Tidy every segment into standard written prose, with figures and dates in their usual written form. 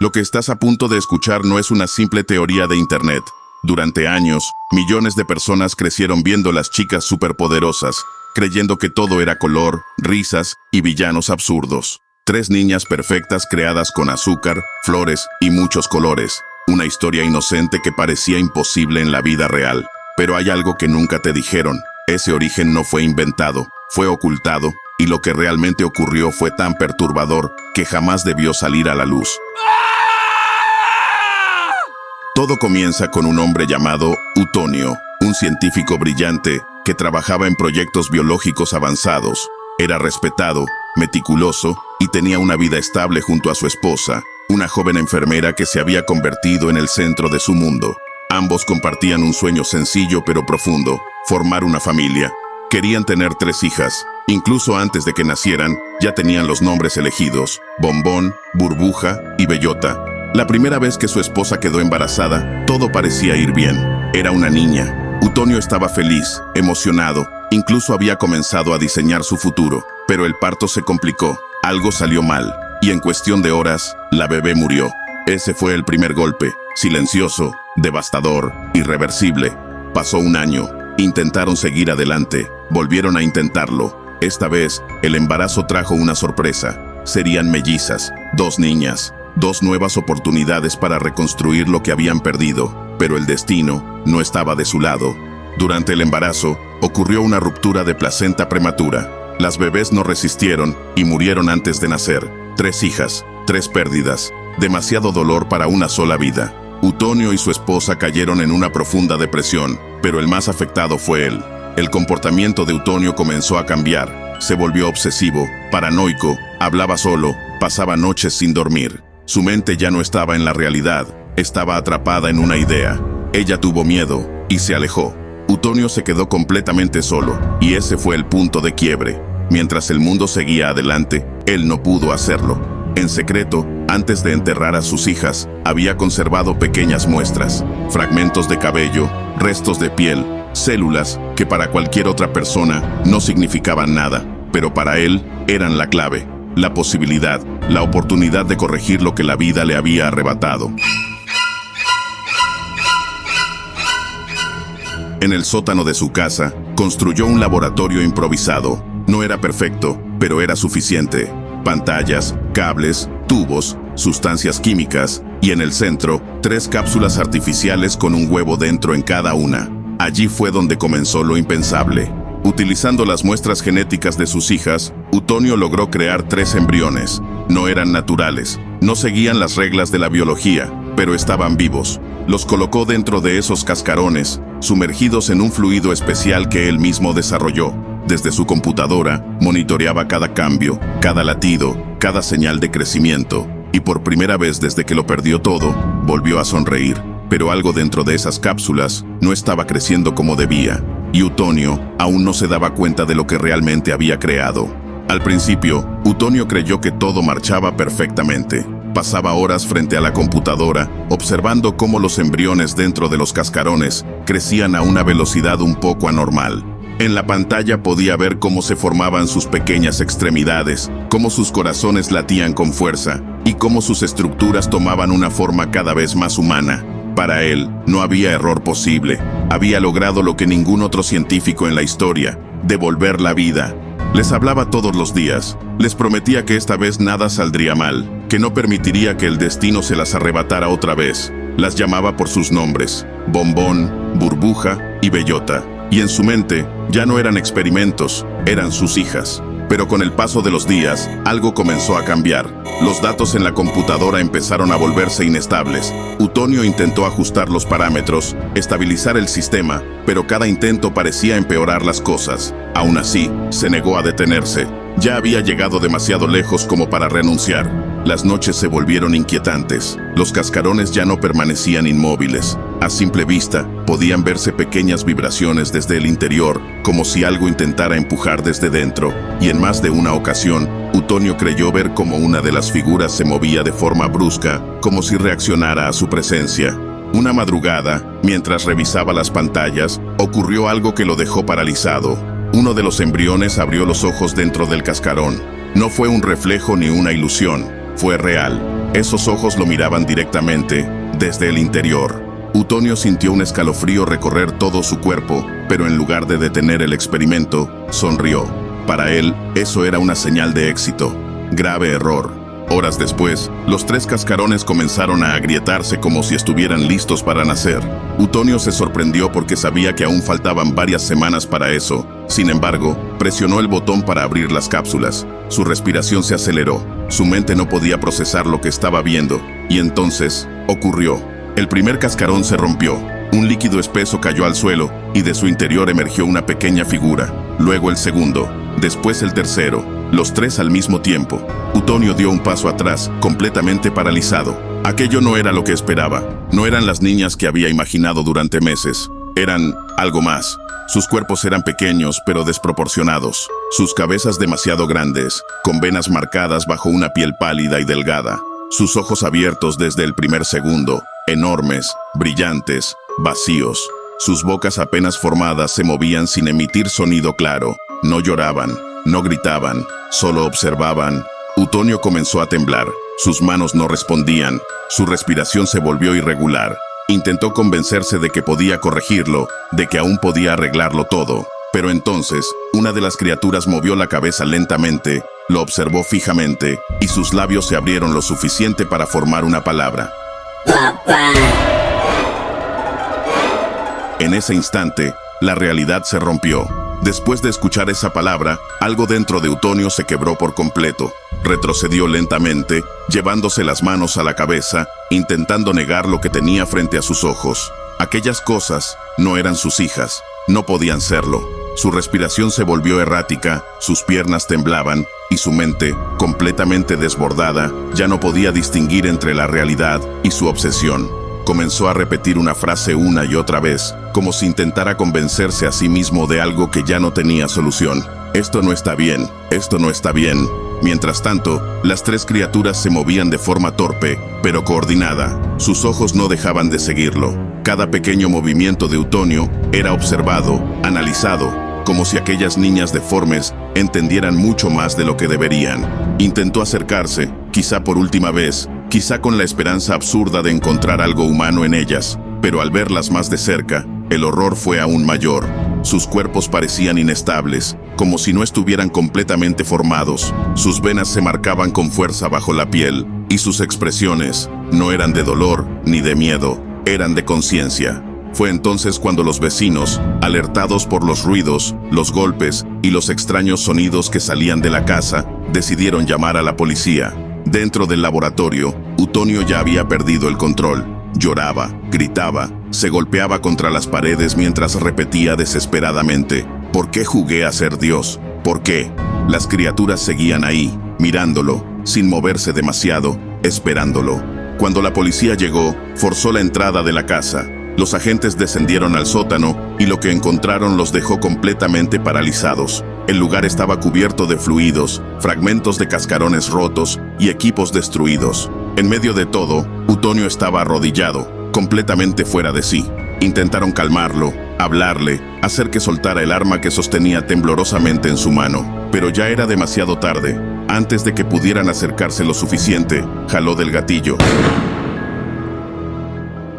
Lo que estás a punto de escuchar no es una simple teoría de Internet. Durante años, millones de personas crecieron viendo las chicas superpoderosas, creyendo que todo era color, risas y villanos absurdos. 3 niñas perfectas creadas con azúcar, flores y muchos colores. Una historia inocente que parecía imposible en la vida real. Pero hay algo que nunca te dijeron. Ese origen no fue inventado, fue ocultado, y lo que realmente ocurrió fue tan perturbador que jamás debió salir a la luz. Todo comienza con un hombre llamado Utonio, un científico brillante que trabajaba en proyectos biológicos avanzados. Era respetado, meticuloso y tenía una vida estable junto a su esposa, una joven enfermera que se había convertido en el centro de su mundo. Ambos compartían un sueño sencillo pero profundo: formar una familia. Querían tener 3 hijas. Incluso antes de que nacieran, ya tenían los nombres elegidos: Bombón, Burbuja y Bellota. La primera vez que su esposa quedó embarazada, todo parecía ir bien. Era una niña. Utonio estaba feliz, emocionado, incluso había comenzado a diseñar su futuro. Pero el parto se complicó, algo salió mal, y en cuestión de horas, la bebé murió. Ese fue el primer golpe, silencioso, devastador, irreversible. Pasó un año, intentaron seguir adelante, volvieron a intentarlo. Esta vez, el embarazo trajo una sorpresa. Serían mellizas, 2 niñas. 2 nuevas oportunidades para reconstruir lo que habían perdido, pero el destino no estaba de su lado. Durante el embarazo, ocurrió una ruptura de placenta prematura. Las bebés no resistieron y murieron antes de nacer. 3 hijas, 3 pérdidas, demasiado dolor para una sola vida. Utonio y su esposa cayeron en una profunda depresión, pero el más afectado fue él. El comportamiento de Utonio comenzó a cambiar. Se volvió obsesivo, paranoico, hablaba solo, pasaba noches sin dormir. Su mente ya no estaba en la realidad, estaba atrapada en una idea. Ella tuvo miedo y se alejó. Utonio se quedó completamente solo, y ese fue el punto de quiebre. Mientras el mundo seguía adelante, él no pudo hacerlo. En secreto, antes de enterrar a sus hijas, había conservado pequeñas muestras, fragmentos de cabello, restos de piel, células que para cualquier otra persona no significaban nada, pero para él eran la clave. La posibilidad, la oportunidad de corregir lo que la vida le había arrebatado. En el sótano de su casa, construyó un laboratorio improvisado. No era perfecto, pero era suficiente. Pantallas, cables, tubos, sustancias químicas, y en el centro, 3 cápsulas artificiales con un huevo dentro en cada una. Allí fue donde comenzó lo impensable. Utilizando las muestras genéticas de sus hijas, Utonio logró crear 3 embriones. No eran naturales, no seguían las reglas de la biología, pero estaban vivos. Los colocó dentro de esos cascarones, sumergidos en un fluido especial que él mismo desarrolló. Desde su computadora, monitoreaba cada cambio, cada latido, cada señal de crecimiento, y por primera vez desde que lo perdió todo, volvió a sonreír. Pero algo dentro de esas cápsulas no estaba creciendo como debía, y Utonio aún no se daba cuenta de lo que realmente había creado. Al principio, Utonio creyó que todo marchaba perfectamente. Pasaba horas frente a la computadora, observando cómo los embriones dentro de los cascarones crecían a una velocidad un poco anormal. En la pantalla podía ver cómo se formaban sus pequeñas extremidades, cómo sus corazones latían con fuerza, y cómo sus estructuras tomaban una forma cada vez más humana. Para él, no había error posible. Había logrado lo que ningún otro científico en la historia: devolver la vida. Les hablaba todos los días. Les prometía que esta vez nada saldría mal, que no permitiría que el destino se las arrebatara otra vez. Las llamaba por sus nombres: Bombón, Burbuja y Bellota. Y en su mente, ya no eran experimentos, eran sus hijas. Pero con el paso de los días, algo comenzó a cambiar. Los datos en la computadora empezaron a volverse inestables. Utonio intentó ajustar los parámetros, estabilizar el sistema, pero cada intento parecía empeorar las cosas. Aún así, se negó a detenerse. Ya había llegado demasiado lejos como para renunciar. Las noches se volvieron inquietantes. Los cascarones ya no permanecían inmóviles. A simple vista, podían verse pequeñas vibraciones desde el interior, como si algo intentara empujar desde dentro. Y en más de una ocasión, Utonio creyó ver cómo una de las figuras se movía de forma brusca, como si reaccionara a su presencia. Una madrugada, mientras revisaba las pantallas, ocurrió algo que lo dejó paralizado. Uno de los embriones abrió los ojos dentro del cascarón. No fue un reflejo ni una ilusión, fue real. Esos ojos lo miraban directamente, desde el interior. Utonio sintió un escalofrío recorrer todo su cuerpo, pero en lugar de detener el experimento, sonrió. Para él, eso era una señal de éxito. Grave error. Horas después, los 3 cascarones comenzaron a agrietarse como si estuvieran listos para nacer. Utonio se sorprendió porque sabía que aún faltaban varias semanas para eso. Sin embargo, presionó el botón para abrir las cápsulas. Su respiración se aceleró. Su mente no podía procesar lo que estaba viendo. Y entonces, ocurrió. El primer cascarón se rompió. Un líquido espeso cayó al suelo y de su interior emergió una pequeña figura. Luego el segundo, después el tercero, los 3 al mismo tiempo. Utonio dio un paso atrás, completamente paralizado. Aquello no era lo que esperaba. No eran las niñas que había imaginado durante meses. Eran algo más. Sus cuerpos eran pequeños, pero desproporcionados. Sus cabezas demasiado grandes, con venas marcadas bajo una piel pálida y delgada. Sus ojos abiertos desde el primer segundo, enormes, brillantes, vacíos. Sus bocas apenas formadas se movían sin emitir sonido claro. No lloraban, no gritaban, solo observaban. Utonio comenzó a temblar. Sus manos no respondían. Su respiración se volvió irregular. Intentó convencerse de que podía corregirlo, de que aún podía arreglarlo todo. Pero entonces, una de las criaturas movió la cabeza lentamente, lo observó fijamente, y sus labios se abrieron lo suficiente para formar una palabra. ¡Papá! En ese instante, la realidad se rompió. Después de escuchar esa palabra, algo dentro de Utonio se quebró por completo. Retrocedió lentamente, llevándose las manos a la cabeza, intentando negar lo que tenía frente a sus ojos. Aquellas cosas no eran sus hijas, no podían serlo. Su respiración se volvió errática, sus piernas temblaban, y su mente, completamente desbordada, ya no podía distinguir entre la realidad y su obsesión. Comenzó a repetir una frase una y otra vez, como si intentara convencerse a sí mismo de algo que ya no tenía solución. Esto no está bien, esto no está bien. Mientras tanto, las 3 criaturas se movían de forma torpe, pero coordinada. Sus ojos no dejaban de seguirlo. Cada pequeño movimiento de Utonio era observado, analizado, como si aquellas niñas deformes entendieran mucho más de lo que deberían. Intentó acercarse, quizá por última vez, quizá con la esperanza absurda de encontrar algo humano en ellas, pero al verlas más de cerca, el horror fue aún mayor. Sus cuerpos parecían inestables, como si no estuvieran completamente formados. Sus venas se marcaban con fuerza bajo la piel, y sus expresiones no eran de dolor ni de miedo, eran de conciencia. Fue entonces cuando los vecinos, alertados por los ruidos, los golpes y los extraños sonidos que salían de la casa, decidieron llamar a la policía. Dentro del laboratorio, Utonio ya había perdido el control. Lloraba, gritaba, se golpeaba contra las paredes mientras repetía desesperadamente: ¿por qué jugué a ser Dios? ¿Por qué? Las criaturas seguían ahí, mirándolo, sin moverse demasiado, esperándolo. Cuando la policía llegó, forzó la entrada de la casa. Los agentes descendieron al sótano y lo que encontraron los dejó completamente paralizados. El lugar estaba cubierto de fluidos, fragmentos de cascarones rotos y equipos destruidos. En medio de todo, Utonio estaba arrodillado, completamente fuera de sí. Intentaron calmarlo, hablarle, hacer que soltara el arma que sostenía temblorosamente en su mano. Pero ya era demasiado tarde. Antes de que pudieran acercarse lo suficiente, jaló del gatillo.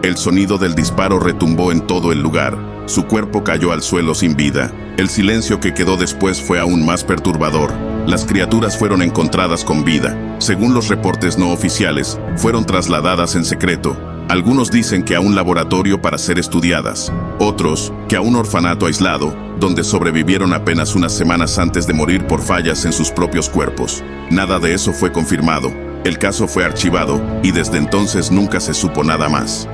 El sonido del disparo retumbó en todo el lugar. Su cuerpo cayó al suelo sin vida. El silencio que quedó después fue aún más perturbador. Las criaturas fueron encontradas con vida. Según los reportes no oficiales, fueron trasladadas en secreto. Algunos dicen que a un laboratorio para ser estudiadas. Otros, que a un orfanato aislado, donde sobrevivieron apenas unas semanas antes de morir por fallas en sus propios cuerpos. Nada de eso fue confirmado. El caso fue archivado y desde entonces nunca se supo nada más.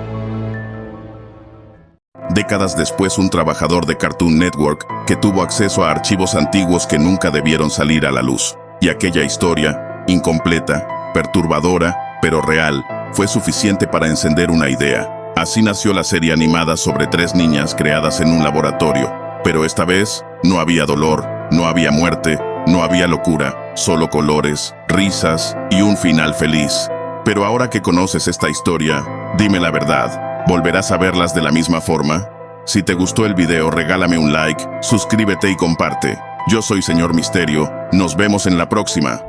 Décadas después, un trabajador de Cartoon Network que tuvo acceso a archivos antiguos que nunca debieron salir a la luz. Y aquella historia, incompleta, perturbadora, pero real, fue suficiente para encender una idea. Así nació la serie animada sobre 3 niñas creadas en un laboratorio. Pero esta vez, no había dolor, no había muerte, no había locura, solo colores, risas y un final feliz. Pero ahora que conoces esta historia, dime la verdad. ¿Volverás a verlas de la misma forma? Si te gustó el video, regálame un like, suscríbete y comparte. Yo soy Señor Misterio. Nos vemos en la próxima.